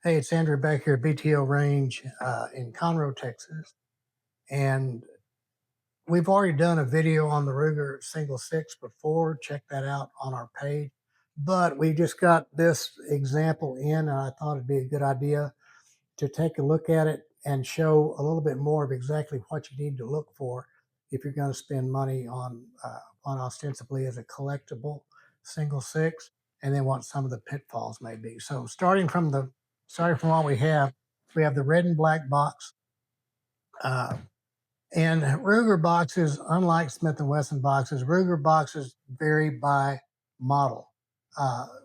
Hey, it's Andrew back here at BTO Range in Conroe, Texas. And we've already done a video on the Ruger Single Six before. Check that out on our page. But we just got this example in, and I thought it'd be a good idea to take a look at it and show a little bit more of exactly what you need to look for if you're going to spend money on ostensibly as a collectible single six, and then what some of the pitfalls may be. So starting from what we have the red and black box. And Ruger boxes, unlike Smith & Wesson boxes, Ruger boxes vary by model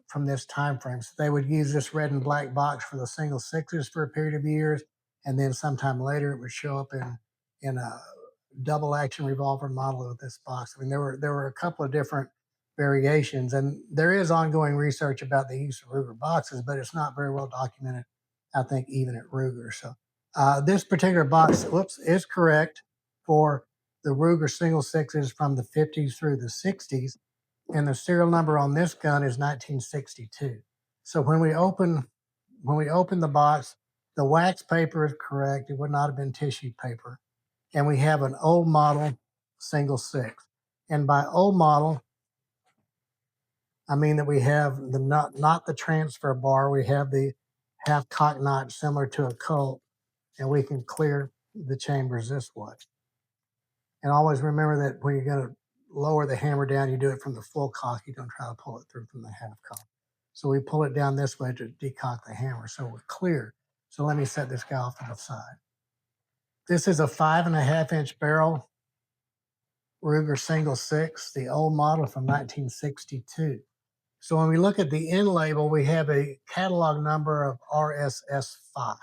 from this time frame. So they would use this red and black box for the single sixes for a period of years, and then sometime later it would show up in a double action revolver model of this box. I mean, there were a couple of different variations, and there is ongoing research about the use of Ruger boxes, but it's not very well documented, I think, even at Ruger. So this particular box, is correct for the Ruger single sixes from the 50s through the 60s, and the serial number on this gun is 1962. So when we open the box, the wax paper is correct. It would not have been tissue paper. And we have an old model single six. And by old model, I mean that we have the not the transfer bar. We have the half cock notch similar to a Colt, and we can clear the chambers this way. And always remember that when you're going to lower the hammer down, you do it from the full cock. You don't try to pull it through from the half cock. So we pull it down this way to decock the hammer. So we're clear. So let me set this guy off to the side. This is a 5.5-inch barrel Ruger single six, the old model from 1962. So when we look at the end label, we have a catalog number of RSS5,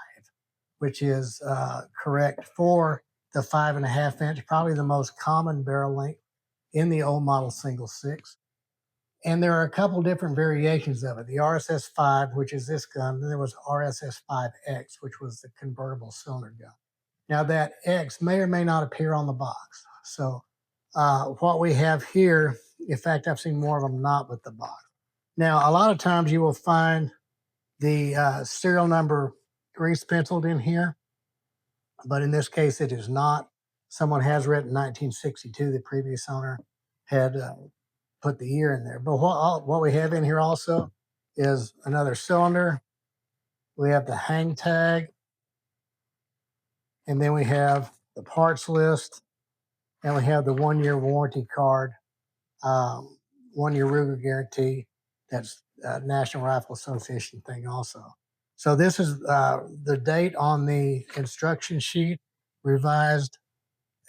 which is correct for the 5.5-inch, probably the most common barrel length in the old model single six. And there are a couple different variations of it. The RSS5, which is this gun, then there was RSS5X, which was the convertible cylinder gun. Now that X may or may not appear on the box. So what we have here, in fact, I've seen more of them not with the box. Now, a lot of times you will find the serial number grease penciled in here, but in this case it is not. Someone has written 1962. The previous owner had put the year in there. But what we have in here also is another cylinder. We have the hang tag, and then we have the parts list, and we have the 1-year warranty card, 1-year Ruger guarantee. That's National Rifle Association thing also. So this is the date on the instruction sheet, revised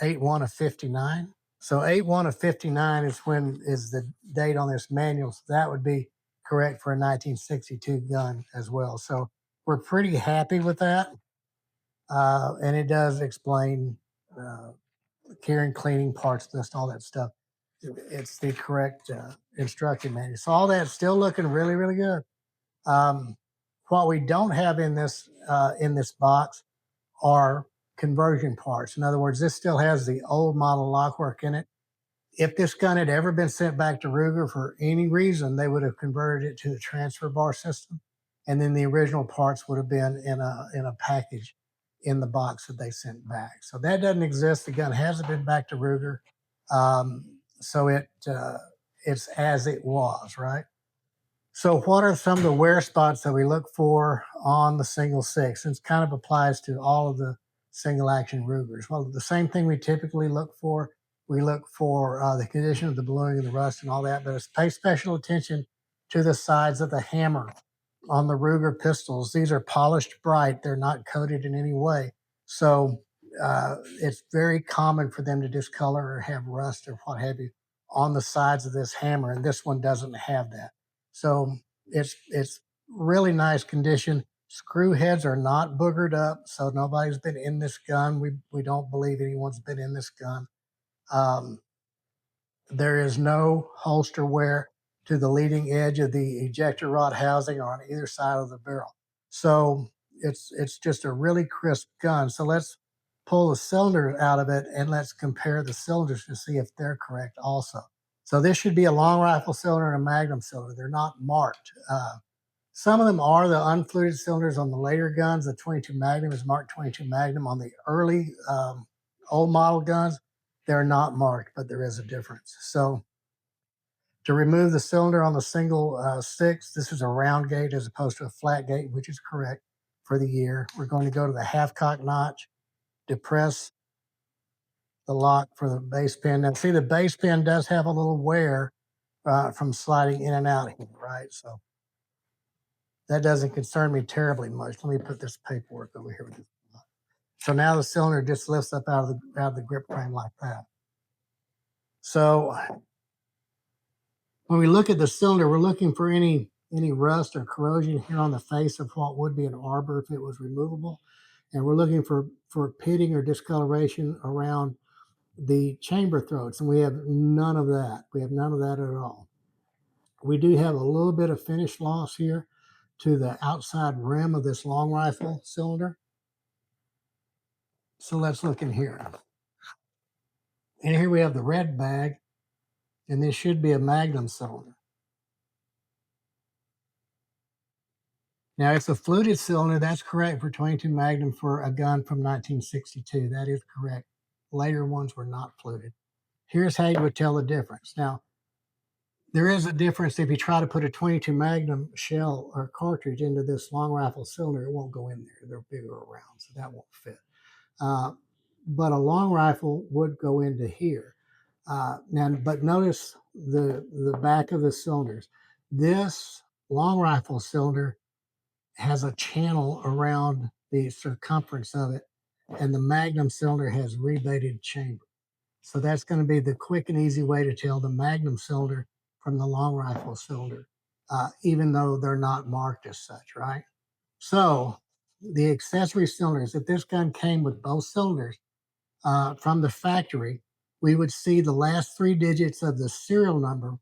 8/1 of 59. So 8/1 of 59 is the date on this manual. So that would be correct for a 1962 gun as well. So we're pretty happy with that. And it does explain care and cleaning, parts list, all that stuff. It's the correct instruction manual. So all that's still looking really, really good. What we don't have in this box are conversion parts. In other words, this still has the old model lockwork in it. If this gun had ever been sent back to Ruger for any reason, they would have converted it to the transfer bar system, and then the original parts would have been in a package in the box that they sent back. So that doesn't exist. The gun hasn't been back to Ruger. So it's as it was, right? So what are some of the wear spots that we look for on the single six? And it kind of applies to all of the single action Rugers. Well, the same thing we typically look for. We look for the condition of the bluing and the rust and all that, but pay special attention to the sides of the hammer on the Ruger pistols. These are polished bright. They're not coated in any way. So it's very common for them to discolor or have rust or what have you on the sides of this hammer, and this one doesn't have that. So it's really nice condition. Screw heads are not boogered up, so nobody's been in this gun. We don't believe anyone's been in this gun. There is no holster wear to the leading edge of the ejector rod housing or on either side of the barrel. So it's just a really crisp gun. So let's pull the cylinder out of it and let's compare the cylinders to see if they're correct also. So this should be a long rifle cylinder and a Magnum cylinder. They're not marked. Some of them are the unfluted cylinders on the later guns. The 22 Magnum is marked 22 Magnum. On the early old model guns, they're not marked, but there is a difference. So to remove the cylinder on the single six, this is a round gate as opposed to a flat gate, which is correct for the year. We're going to go to the half cock notch, depress the lock for the base pin. Now, see, the base pin does have a little wear from sliding in and out here, right? So that doesn't concern me terribly much. Let me put this paperwork over here with this. So now the cylinder just lifts up out of the grip frame like that. So when we look at the cylinder, we're looking for any rust or corrosion here on the face of what would be an arbor if it was removable. And we're looking for pitting or discoloration around the chamber throats. And we have none of that. We have none of that at all. We do have a little bit of finish loss here to the outside rim of this long rifle cylinder. So let's look in here. And here we have the red bag, and this should be a Magnum cylinder. Now, it's a fluted cylinder. That's correct for 22 Magnum for a gun from 1962. That is correct. Later ones were not fluted. Here's how you would tell the difference. Now, there is a difference if you try to put a 22 Magnum shell or cartridge into this long rifle cylinder, it won't go in there. They're bigger around, so that won't fit. But a long rifle would go into here. But notice the back of the cylinders. This long rifle cylinder has a channel around the circumference of it, and the Magnum cylinder has rebated chamber. So that's going to be the quick and easy way to tell the Magnum cylinder from the long rifle cylinder, even though they're not marked as such, right? So the accessory cylinders, if this gun came with both cylinders from the factory, we would see the last three digits of the serial number,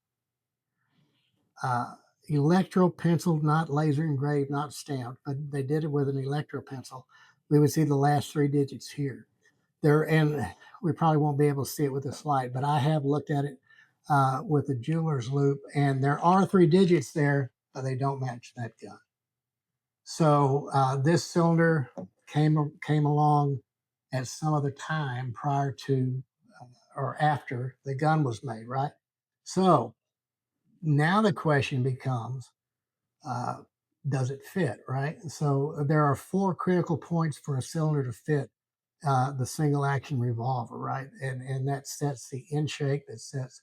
electro penciled, not laser engraved, not stamped, but they did it with an electro pencil. We would see the last three digits here. And we probably won't be able to see it with this light, but I have looked at it with the jeweler's loop, and there are three digits there, but they don't match that gun. So this cylinder came along at some other time prior to or after the gun was made, right? So now the question becomes, does it fit, right? So there are four critical points for a cylinder to fit the single action revolver, right? And that sets the in shake, that sets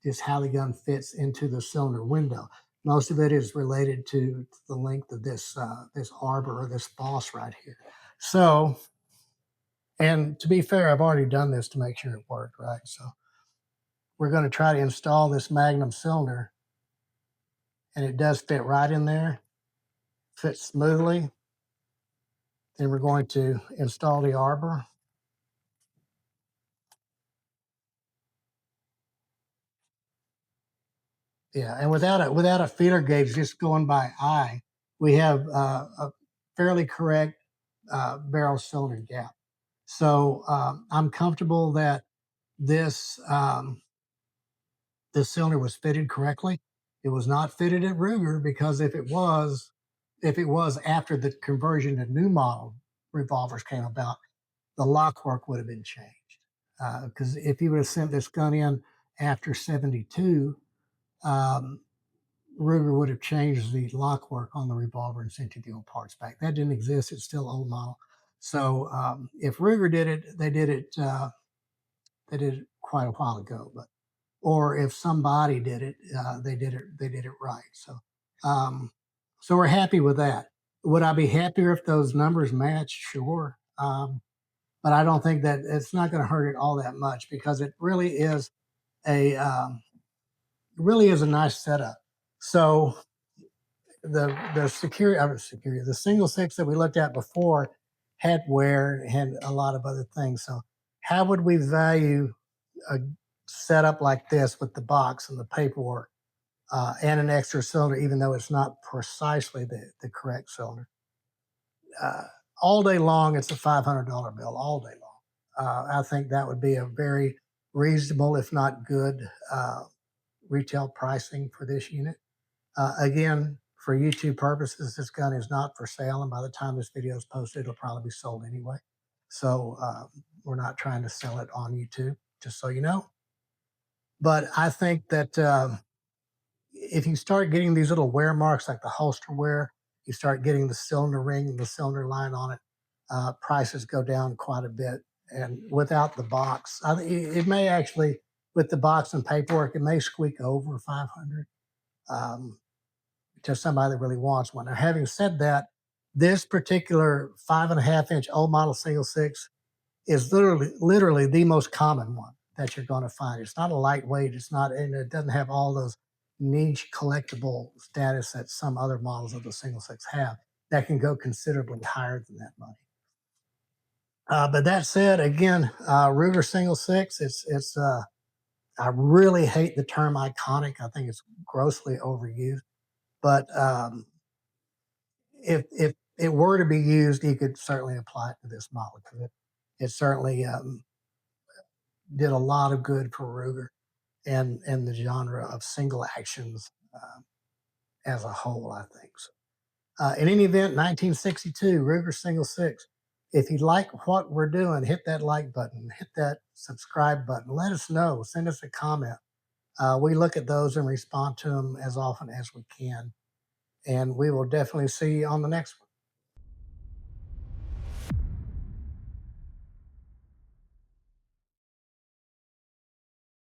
just how the gun fits into the cylinder window. Most of it is related to the length of this this arbor or this boss right here. So, and to be fair, I've already done this to make sure it worked, right? So we're going to try to install this Magnum cylinder, and it does fit right in there, fits smoothly. Then we're going to install the arbor. Yeah, and without a feeler gauge, just going by eye, we have a fairly correct barrel cylinder gap. So I'm comfortable that this this cylinder was fitted correctly. It was not fitted at Ruger because if it was after the conversion to new model revolvers came about, the lock work would have been changed. Because if you would have sent this gun in after 72, um, Ruger would have changed the lock work on the revolver and sent you the old parts back. That didn't exist. It's still old model. So if Ruger did it, they did it. They did it quite a while ago. But or if somebody did it, they did it. They did it right. So so we're happy with that. Would I be happier if those numbers matched? Sure. But I don't think that it's not going to hurt it all that much because it a really is a nice setup. So the security, the single six that we looked at before had wear, had a lot of other things. So how would we value a setup like this with the box and the paperwork and an extra cylinder, even though it's not precisely the correct cylinder? Uh, all day long, it's a $500 bill all day long. I think that would be a very reasonable, if not good, retail pricing for this unit. Again, For YouTube purposes, this gun is not for sale, and by the time this video is posted, it'll probably be sold anyway. So we're not trying to sell it on YouTube, just so you know. But I think that if you start getting these little wear marks like the holster wear, you start getting the cylinder ring and the cylinder line on it, prices go down quite a bit. And without the box, it may actually, with the box and paperwork, it may squeak over 500 um, to somebody that really wants one. Now, having said that, this particular 5.5 inch old model single six is literally the most common one that you're going to find. It's not a lightweight. It's not, and it doesn't have all those niche collectible status that some other models of the single six have. That can go considerably higher than that money. But that said, again, Ruger single six. It's. I really hate the term iconic. I think it's grossly overused. But if it were to be used, you could certainly apply it to this model because it certainly did a lot of good for Ruger and the genre of single actions as a whole, I think. So, in any event, 1962, Ruger Single Six. If you like what we're doing, hit that like button, hit that subscribe button. Let us know. Send us a comment. We look at those and respond to them as often as we can. And we will definitely see you on the next one.